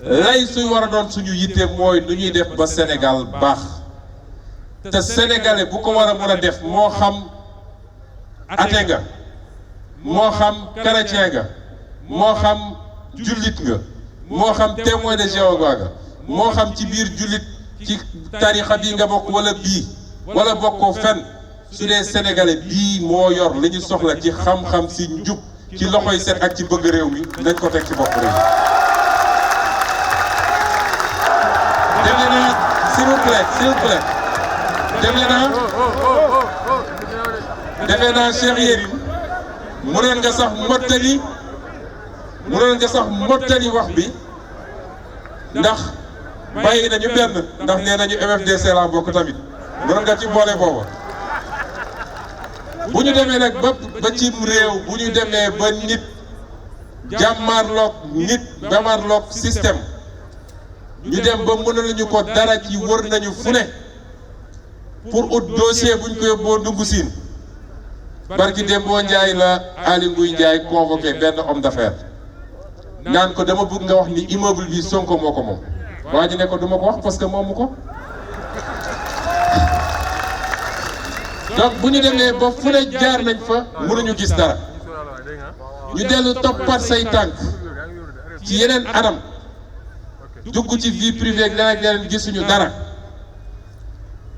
lay suy war a doon suñu yitte mooy nu ñuy def ba Sénégal baax te sénégalais bu ko war a mën a def moo xam athée nga moo xam chrétien nga moo xam jullit nga moo xam témoin de Jéhovah nga moo xam ci biir jullit ci tarixa bii nga bokk wala bii wala bokkoo fenn su dee sénégalais bii moo yor li ñu soxla ci xam-xam si njub ci loxoy set ak ci bëgg réew mi nañ ko teg ci bopp réew mi. demee naa s'il vous plaît demee naa Cheikh Yérim mënoon nga sax mottali wax bi ndax bàyyi nañu benn ndax nee nañu MFDC la bokk tamit mënoon nga ci boole booba bu ñu demee nag ba ci réew bu ñu demee ba nit jàmmarloog système ñu dem ba mënaluñu ko dara ci wër nañu fu ne pour ut dossier buñ ko yóbboo ndungu siin barki Dembo Ndiaye la Aly Ngouille Ndiaye convoqué benn homme d'affaires naan ko dama bëgg nga wax ni immeuble bi Sonko moo ko moom waa ji ne ko duma ko wax parce que moomu ko donc bu ñu demee ba fu ne jaar nañ fa mënuñu gis dara ñu dellu toppat say tànk ci yeneen anam dugg ci vie privée ak leneen gisuñu dara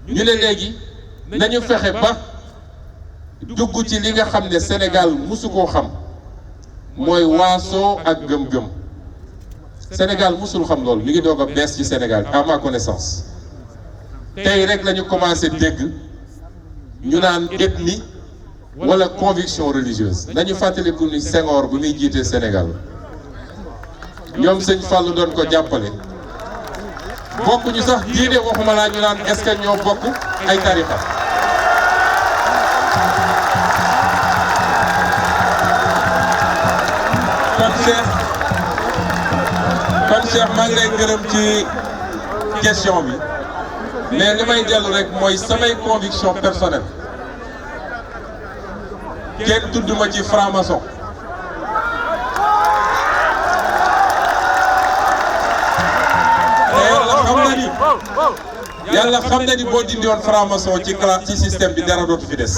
ñu ne léegi nañu fexe ba dugg ci li nga xam ne Sénégal musu koo xam mooy waasoo ak gëm-gëm Sénégal musul xam loolu mi ngi doog a bees ci Sénégal à ma connaissance tey rek la ñu commencé dégg ñu naan ethnie wala conviction religieuse nañu fàttaliku ni Senghor bu muy jiitee Sénégal ñoom sëñ Fallou doon ko jàppale bokkuñu sax diine waxuma laa ñu naan est-ce que ñoo bokk ay tarixa kon Cheikh maa ngi lay gërëm ci question bi mais li may dellu rek mooy samay conviction personnelle kenn tudduma ci franc-maçon yàlla xam na ni boo dindi woon franc-maçon ci classe ci système bi dara dootu fi des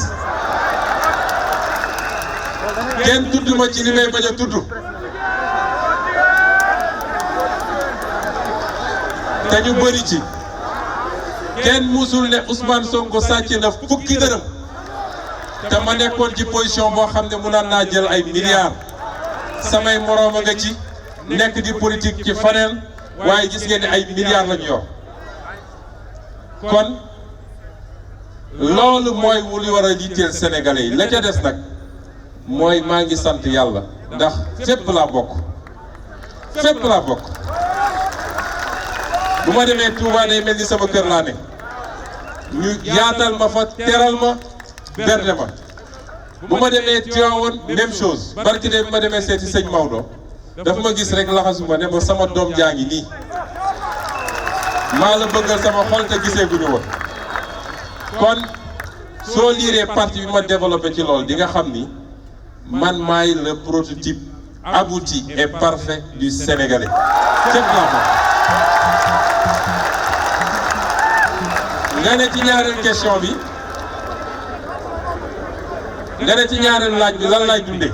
kenn tudduma ci li may bañ a tudd te ñu bëri ci kenn musul ne Ousmane Sonko sàcc na fukki dërëm te ma nekkoon ci position boo xam ne mu naan naa jël ay milliards samay moroom a nga ci nekk di politique ci faneen waaye gis ngeen ne ay milliards lañu yor kon loolu mooy lu war a yitteel Sénégalais yi la ca des nag mooy maa ngi sant yàlla ndax fépp laa bokk bu ma demee Touba day mel ni sama kër laa ne ñu yaatal ma fa teral ma berne ma bu ma demee Tivaouane même chose barki de bi ma demee seeti sëñ Maodo dafa ma gis rek laxasuma ne ma sama doom jaa ngi nii maa la bëggal sama xol te gisee gu ñu woon kon soo liiree parti bi ma développé ci loolu di nga xam ni man maay le prototype abouti et parfait du Sénégalais fépp laa bokk. nga ne ci ñaareelu question bi nga ne ci ñaareelu laaj bi lan laay dundee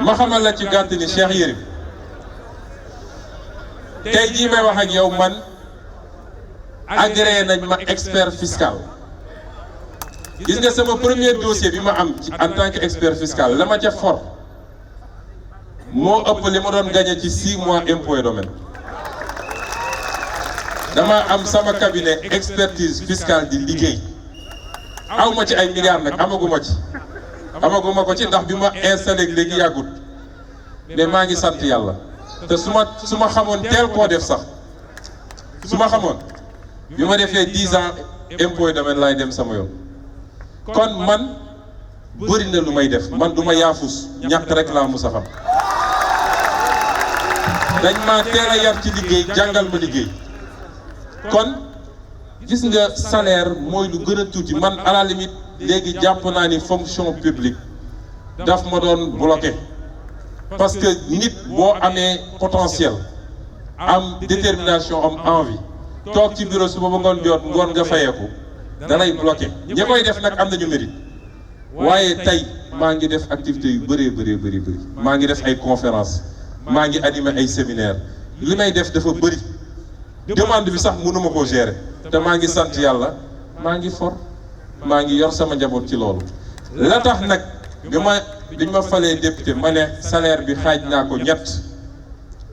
ma xamal la ci gàtt ni Cheikh Yérim tey jii may wax ak yow man agréé nañ ma expert fiscal gis nga sama premier dossier bi ma am ci en tant que expert fiscal la ma ca for moo ëpp li ma doon gagné ci 6 mois impôt et domaine dama am sama cabinet expertise fiscale di liggéey aw ma ci ay milliards nag amaguma ko ci ndax bi ma installé léegi yàggut mais maa ngi sant yàlla te su ma xamoon teel koo def sax su ma xamoon bi ma defee 10 ans impôt et domaine laay dem sama yoon kon man bëri na lu may def man du ma yaafus ñàkk rek laa mus a xam dañ ma teel a yar ci liggéey jàngal ma liggéey kon gis nga salaire mooy lu gën a tuuti man à la limite léegi jàpp naa ni fonction publique daf ma doon bloqué parce que nit boo amee potentiel am détermination am envie toog ci bureau suba ba ngoon nga fayeeku dalay bloqué ñi koy def nag am nañu mérite waaye tey maa ngi def activité yu bëri maa ngi def ay conférence maa ngi animé ay séminaire li may def dafa bëri demande bi sax mënuma koo gérer te maa ngi sant yàlla maa ngi maa ngi yor sama njaboot ci loolu la tax nag biñ ma falee député ma ne salaire bi xaaj naa ko ñett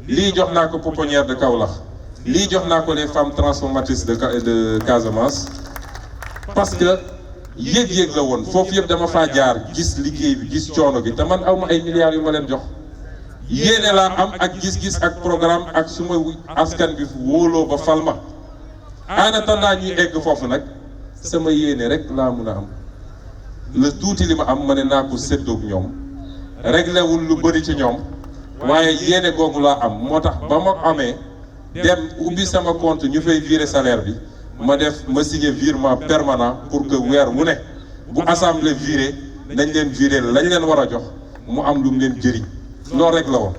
lii jox naa ko pouponnière de Kaolack lii jox naa ko les femmes transformatrices de Casamance parce que yéeg-yéeg la woon foofu yëpp dama faa jaar gis liggéey bi gis coono gi te man awma ay milliards yu ma leen jox yéene laa am ak gis-gis ak programme ak su ma askan bi wóoloo ba fal ma en attendant ñuy egg foofu nag sama yéene rek laa mun a am le tuuti li ma am ma ne naa ko séddoog ñoom réglé wul lu bëri ci ñoom waaye yéene googu laa am moo tax ba ma amee dem ubbi sama compte ñu fay virer salaire bi ma signé virement permanent pour que weer wu ne bu assemblée viré nañ leen viré lañ leen war a jox mu am lu mu leen jëriñ loolu rek la woon.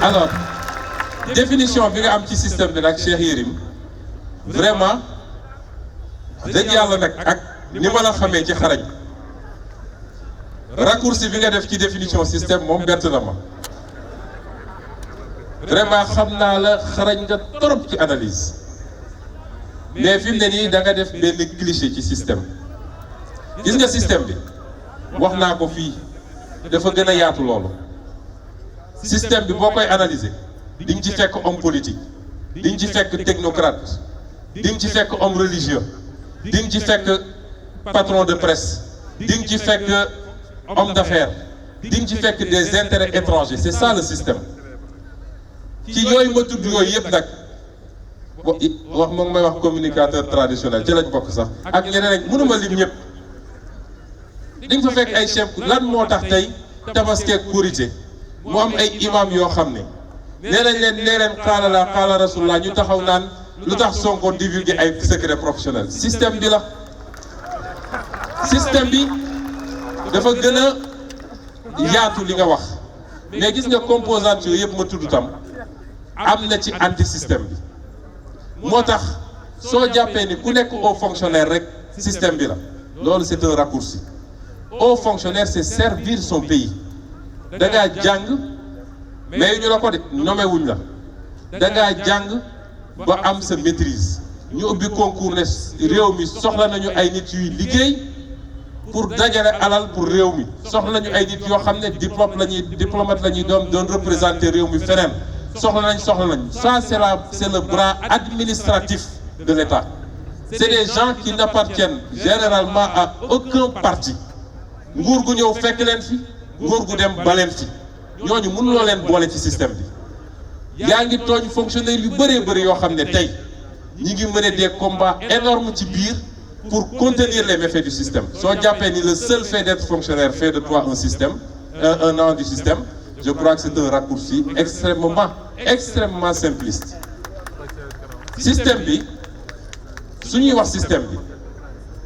alors définition bi nga am ci système bi nag Cheikh Yérim vraiment dëgg yàlla nag ak ni ma la xamee ci xarañ raccourci bi nga def ci définition système moom bett na ma vraiment xam naa la xarañ nga trop ci analyse mais fi mu ne nii da nga def benn cliché ci système gis nga système bi wax naa ko fii dafa gën a yaatu loolu système bi boo koy analyser di nga ci fekk homme politique di nga ci fekk technocrate di nga ci fekk homme religieux di nga ci fekk patron de presse di nga ci fekk homme d'affaires di nga ci fekk des intérêts étrangers c'est ça le système ci yooyu ma tudd yooyu yëpp nag wax moom may wax communicateur traditionnel ci lañ bokk sax ak ñeneen rek mënuma lim ñëpp di nga fa fekk ay chef lan moo tax tey tabaskeek korité mu am ay imam yoo xam ne nee leen xaala la xaala rasulullah ñu taxaw naan lu tax Sonko divulguer ay secret professionnel système bi la système bi dafa gën a yaatu li nga wax mais gis nga composante yooyu yëpp ma tudd tam am na ci anti système bi moo tax soo jàppee ni ku nekk haut fonctionnaire rek système bi la loolu c'est un raccourci haut fonctionnaire c'est servir son pays da ngaa jàng mais ñu la ko de nommé wuñ la da ngaa jàng ba am sa maîtrise ñu ubbi concours ne réew mi soxla nañu ay nit yuy liggéey pour dajale alal pour réew mi soxla nañu ay nit yoo xam ne diplomate la ñuy doon représenter réew mi feneen soxla nañ ça c'est le bras administratif de l'État. C'est des gens qui n'appartiennent généralement à aucun parti nguur gu ñëw fekk leen fi nguur gu dem ba leen fi ñooñu mënuloo leen boole ci système bi yaa ngi tooñ fonctionnaire yu bëri yoo xam ne tey ñi ngi mener des combats énormes ci biir pour contenir les méfaits du système. Soo jàppee ni le seul fait d'être fonctionnaire fait de toi un système, un an du système, je crois que c'est un raccourci extrêmement simpliste. Système bi su ñuy wax système bi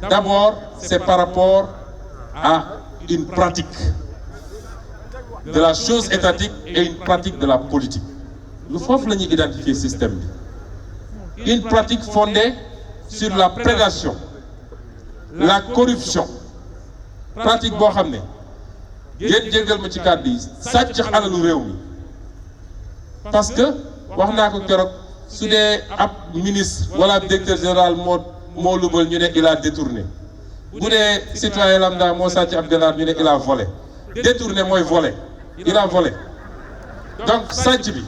d'abord c'est par rapport à une pratique de la chose étatique et une pratique de la politique. Lu foofu la ñuy identifier système bi. Une pratique fondée sur la prédation, la corruption, pratique boo xam ne ngeen jéggal ma ci kàddu yi sàcc alalu réew mi parce que wax naa ko keroog su dee ab ministre wala ab directeur général moo lubal ñu ne il a détourné bu dee citoyen lambda moo sàcc ab ganaar ñu ne il a volé détourné mooy volé il a volé donc sàcc bi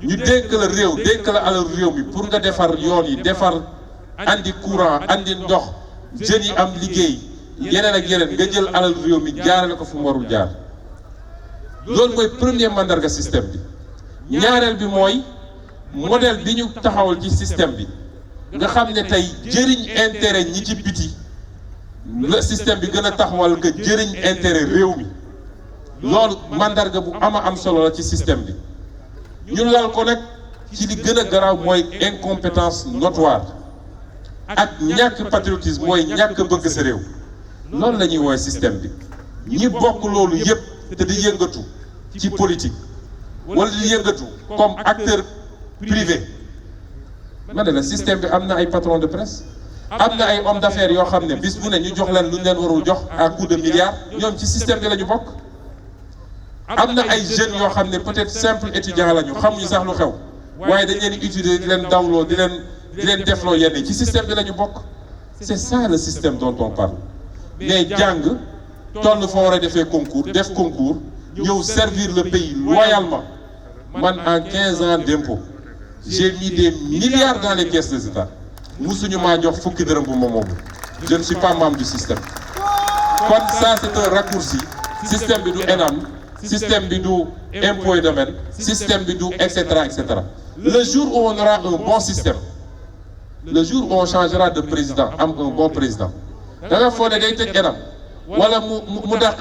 ñu dénk la réew dénk la alal réew mi pour nga defar yoon yi defar andi courant andi ndox jeunes yi am liggéey yeneen ak yeneen nga jël alal réew mi jaarale ko fu mu warul jaar loolu mooy premier mandarga système bi. ñaareel bi mooy modèle bi ñu taxawal ci système bi nga xam ne tey jëriñ intérêt ñi ci biti le système bi gën a taxawal nga jëriñ intérêt réew mi loolu mandarga bu am solo la ci système bi. ñu lal ko nag ci li gën a garaaw mooy incompétence notoire ak ñàkk patriotisme mooy ñàkk bëgg sa réew loolu la ñuy woowee système bi ñi bokk loolu yépp te di yëngatu ci politique wala di yëngatu comme acteur privé ma ne la système bi am na ay patron de presse am na ay homme d'affaires yoo xam ne bis bu ne ñu jox leen lu ñu leen warul jox à coup de milliards ñoom ci système bi la ñu bokk. am na ay jeunes yoo xam ne peut-être simple étudiant la ñu xamuñu sax lu xew waaye dañ leen utiliser di leen dawloo di leen defloo yenn ci système bi la ñu bokk. C'est ça le système dont on parle mais jàng toll fa war a defee concours def concours ñëw servir le pays loyalement man en 15 ans d'impôt j'ai mis des milliards dans les caisses des États musuñu maa jox fukki dërëm bu ma moom je ne suis pas membre du système kon ça c'est un raccourci système bi du ENAM système bi du impôt et domaine système bi du etc. Le jour où on aura un bon système le jour où on changera de président am un bon président da nga foog ne day tëj ENAM wala mu dàq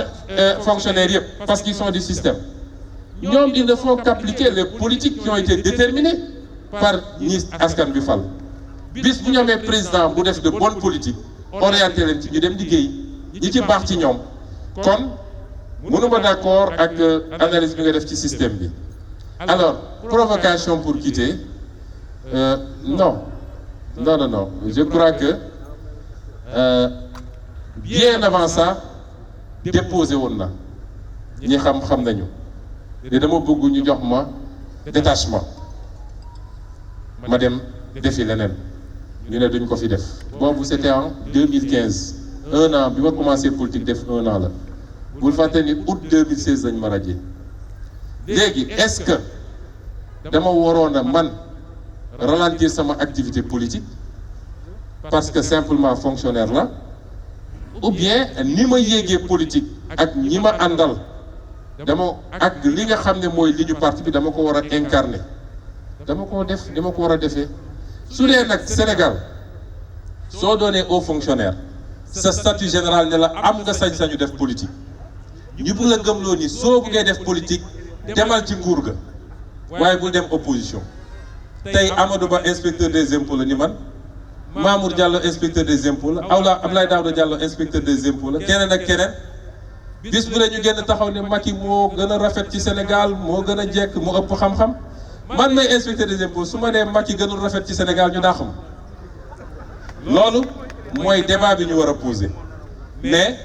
fonctionnaires yëpp parce qu'ils sont du système ñoom il ne faut qu'appliquer les politiques qui ont été déterminées par ñi askan bi fal bis bu ñu amee président bu def de bonnes politiques orienté leen ci ñu dem liggéey ñi ci baax ci ñoom kon mënuma d'accord ak analyse bi nga def ci système bi. Alors provocation pour quitter non je crois que bien avant ça déposé woon na ñi xam nañu ne dama bëgg ñu jox ma détachement ma dem defi leneen ñu ne duñ ko fi def boobu c'était en 2015 un an bi ma commencé politique def un an la bul fàtte ni août 2016 lañ ma radié léegi est-ce que dama waroon a man ralentir sama activité politique parce que simplement fonctionnaire la ou bien ni ma yéegee politique ak ñi ma àndal dama ak li nga xam ne mooy li ñu parti bi dama ko war a incarner dama ko def dama ko war a defee su dee nag Sénégal soo doonee haut fonctionnaire sa statut général ne la am nga sañ-sañu def politique ñu bëgg la gëmloo ni soo bëggee def politique demal ci nguur ga waaye bul dem opposition tey Amadou Ba inspecteur des impôts la ni man Mamour Diallo inspecteur des impôts la Abdoulaye Daouda Diallo inspecteur des impôts la keneen ak keneen bis bu ne ñu génn taxaw ne Macky moo gën a rafet ci Sénégal moo gën a jekk moo ëpp xam-xam man may inspecteur des impôts su ma nee Macky gënul rafet ci Sénégal ñu daa xam loolu mooy débat bi ñu war a poser mais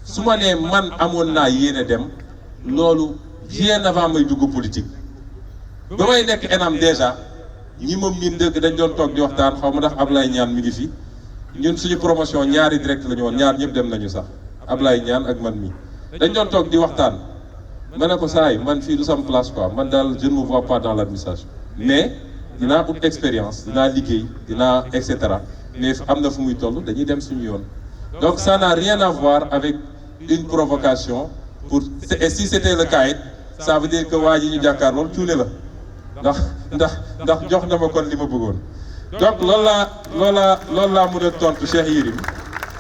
su ma nee man amoon naa yéene dem loolu bien avant may dugg politique ba may nekk ENAM déjà ñi moom miin dëgg dañ doon toog di waxtaan xaw ma ndax Ablaye Niane mi ngi fi ñun suñu promotion ñaari direct la ñu woon ñaar ñëpp dem nañu sax Ablaye Niane ak man mi dañ doon toog di waxtaan ma ne ko saay man fii du sam place quoi man daal je ne me vois pas dans l'administration mais dinaa ut expérience dinaa liggéey dinaa et cetera mais am na fu muy toll dañuy dem suñu yoon donc ça n'a rien à voir avec une provocation pour et si c'était le cas it ça veut dire que waa ji ñu jàkkaarlool cuune la ndax jox na ma kon li ma bëggoon donc loolu laa mën a tontu Cheikh Yérim